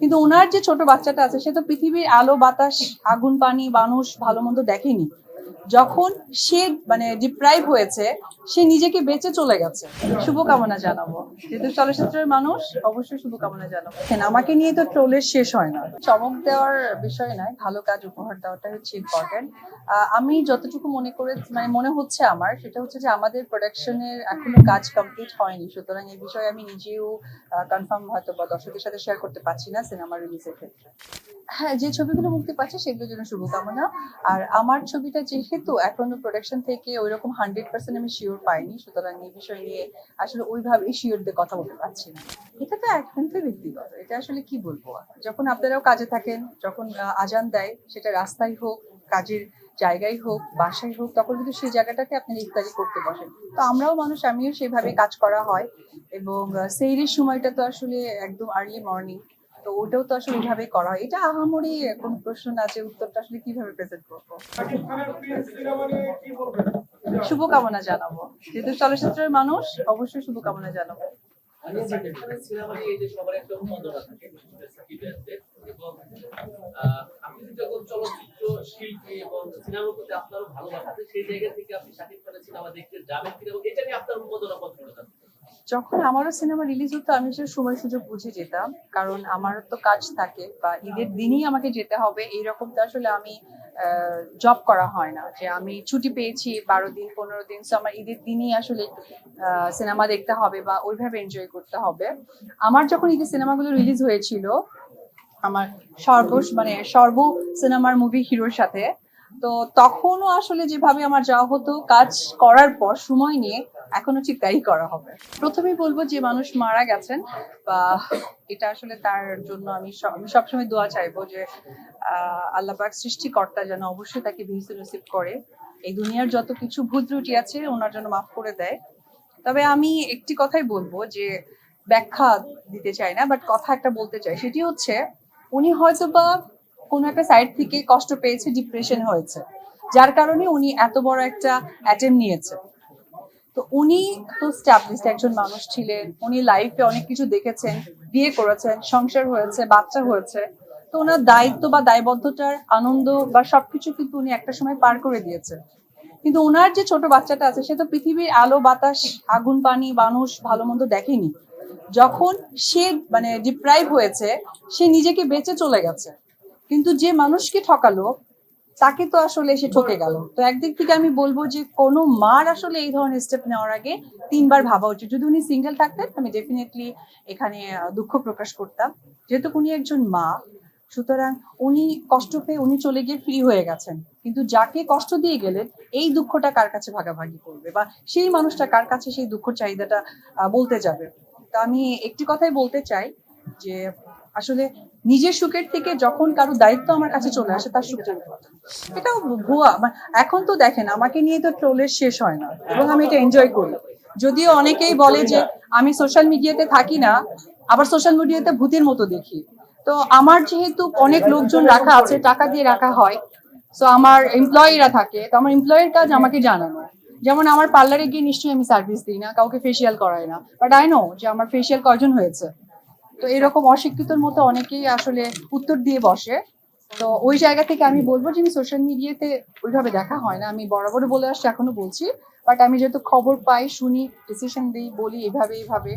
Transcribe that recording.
কিন্তু ওনার যে ছোট বাচ্চাটা আছে সে তো পৃথিবীর আলো বাতাস আগুন পানি মানুষ ভালো মন্দ দেখেনি। যখন সে মানে ডিপ্রাইভ হয়েছে সে নিজেকে বেঁচে চলে গেছে। শুভকামনা জানাবো, যেহেতু চলচ্চিত্রের মানুষ অবশ্যই শুভকামনা জানাবো। আমাকে নিয়ে তো ট্রোলের শেষ হয় না। চমক দেওয়ার বিষয় নয়, ভালো কাজ উপহার দেওয়াটা হচ্ছে ইম্পর্টেন্ট। আমি যতটুকু মনে করে মানে মনে হচ্ছে আমার, সেটা হচ্ছে যে আমাদের প্রোডাকশনের এখনো কাজ কমপ্লিট হয়নি, সুতরাং এই বিষয়ে আমি নিজেও কনফার্ম হয়তো বা দর্শকের সাথে শেয়ার করতে পারছি না সিনেমা রিলিজের ক্ষেত্রে। হ্যাঁ, যে ছবিগুলো মুক্তি পাচ্ছে সেগুলোর জন্য শুভকামনা। আর আমার ছবিটা যেহেতু এখনো প্রোডাকশন থেকে ওইরকম 100% আমি শিওর পাইনি, সুতরাং এই বিষয় নিয়ে আসলে ওইভাবেই শিওর দিয়ে কথা বলতে পারছি না। এটা তো একান্তই ব্যক্তিগত, এটা আসলে কি বলবো। যখন আপনারাও কাজে থাকেন, যখন আজান দেয়, সেটা রাস্তায় হোক, কাজের জায়গায় হোক, বাসায় হোক, তখন কিন্তু সেই জায়গাটাতে আপনি ইফতারি করতে বসেন। তো আমরাও মানুষ, আমিও সেভাবে কাজ করা হয়। এবং সেইরির সময়টা তো আসলে একদম আর্লি মর্নিং, তো ওটাও তো আসলে ওইভাবেই করা হয়। এটা আহামরি কোন প্রশ্ন না যে উত্তরটা আসলে কিভাবে প্রেজেন্ট করবো। শুভকামনা জানাবো, যেহেতু চলচ্চিত্রের মানুষ অবশ্যই শুভকামনা জানাবো। আপনি যখন চলচ্চিত্র শিল্পী এবং সিনেমার প্রতি আপনারও ভালোবাসা আছে, সেই জায়গা থেকে আপনি শাকিব খানের সিনেমা দেখতে যাবেন কিনা এবং এটা নিয়ে আপনার অনুমোদন পত্রটা। যখন আমারও সিনেমা রিলিজ হতো আমি সে সময় সুযোগ বুঝে যেতাম, কারণ আমারও তো কাজ থাকে বা ঈদের দিনই আমাকে যেতে হবে এইরকম তো আসলে আমি জব করা হয় না যে আমি ছুটি পেয়েছি 12 দিন 15 দিন, তো আমার ঈদের দিনই আসলে সিনেমা দেখতে হবে বা ওইভাবে এনজয় করতে হবে। আমার যখন ঈদের সিনেমাগুলো রিলিজ হয়েছিল আমার সর্ব সিনেমার মুভি হিরোর সাথে, তো তখনও আসলে যেভাবে আমার যাওয়া হতো কাজ করার পর সময় নিয়ে, এখনো ঠিক তাই করা হবে। প্রথমেই বলবো যে মানুষ মারা গেছেন বা এটা আসলে তার জন্য আমি সবসময় দোয়া চাইবো যে আল্লাহ পাক সৃষ্টিকর্তা যেন অবশ্যই তাকে বিহিত নসিব করে, এই দুনিয়ার যত কিছু ভুল ত্রুটি আছে ওনার জন্য মাফ করে দেয়। তবে আমি একটি কথাই বলবো, যে ব্যাখ্যা দিতে চাই না, বাট কথা একটা বলতে চাই, সেটি হচ্ছে উনি হয়তো বা কোনো একটা সাইড থেকে কষ্ট পেয়েছে, ডিপ্রেশন হয়েছে, যার কারণে উনি এত বড় একটা অ্যাটেম্প নিয়েছে। তো উনি তো স্ট্যাবলিশড একজন মানুষ ছিলেন, উনি লাইফে অনেক কিছু দেখেছেন, বিয়ে করেছেন, সংসার হয়েছে, বাচ্চা হয়েছে। তো ওনার দায়িত্ব বা দায়বদ্ধতার আনন্দ বা সবকিছু কিন্তু উনি একটা সময় পার করে দিয়েছেন। কিন্তু ওনার যে ছোট বাচ্চাটা আছে সে তো পৃথিবীর আলো বাতাস আগুন পানি মানুষ ভালো মন্দ দেখেনি। যখন সে মানে ডিপ্রাইভ হয়েছে সে নিজেকে বেঁচে চলে গেছে। কিন্তু যে মানুষকে ঠকালো তাকে তো আসলে সে ঠকে গেল। তো একদিক থেকে আমি বলবো যে কোনো মার আসলে এই ধরনের স্টেপ নেওয়ার আগে 3বার ভাবা উচিত। যদি উনি সিঙ্গেল থাকতেন আমি ডেফিনেটলি এখানে দুঃখ প্রকাশ করতাম, যেহেতু উনি একজন মা, সুতরাং উনি কষ্ট পেয়ে উনি চলে গিয়ে ফ্রি হয়ে গেছেন। কিন্তু যাকে কষ্ট দিয়ে গেলেন এই দুঃখটা কার কাছে ভাগাভাগি করবে বা সেই মানুষটা কার কাছে সেই দুঃখ চাহিদাটা বলতে যাবে। তো আমি একটি কথাই বলতে চাই যে আসলে নিজের সুখের থেকে যখন কারো দায়িত্ব আমার কাছে চলে আসে তার সুখটা এটাও ভুয়া। এখন তো দেখেন আমাকে নিয়ে তো ট্রোলের শেষ হয় না এবং আমি এটা এনজয় করি। যদিও অনেকেই বলে যে আমি সোশ্যাল মিডিয়াতে থাকি না, আবার সোশ্যাল মিডিয়াতে ভূতের মতো দেখি। তো আমার যেহেতু অনেক লোকজন রাখা আছে, টাকা দিয়ে রাখা হয়, তো আমার এমপ্লয়িরা থাকে, তো আমার এমপ্লয়ের কাজ আমাকে জানানো। যেমন আমার পার্লারে গিয়ে নিশ্চয়ই আমি সার্ভিস দিই না, কাউকে ফেসিয়াল করাই না, বাট আই নো যে আমার ফেসিয়াল কয়জন হয়েছে। তো এরকম অশিক্ষিতর মতো অনেকেই আসলে উত্তর দিয়ে বসে। তো ওই জায়গা থেকে আমি বলবো যে আমি সোশ্যাল মিডিয়াতে ওইভাবে দেখা হয় না, আমি বরাবর বলে আসছি, এখনো বলছি। বাট আমি যেহেতু খবর পাই, শুনি, ডিসিশন দিই, বলি এইভাবে এইভাবে।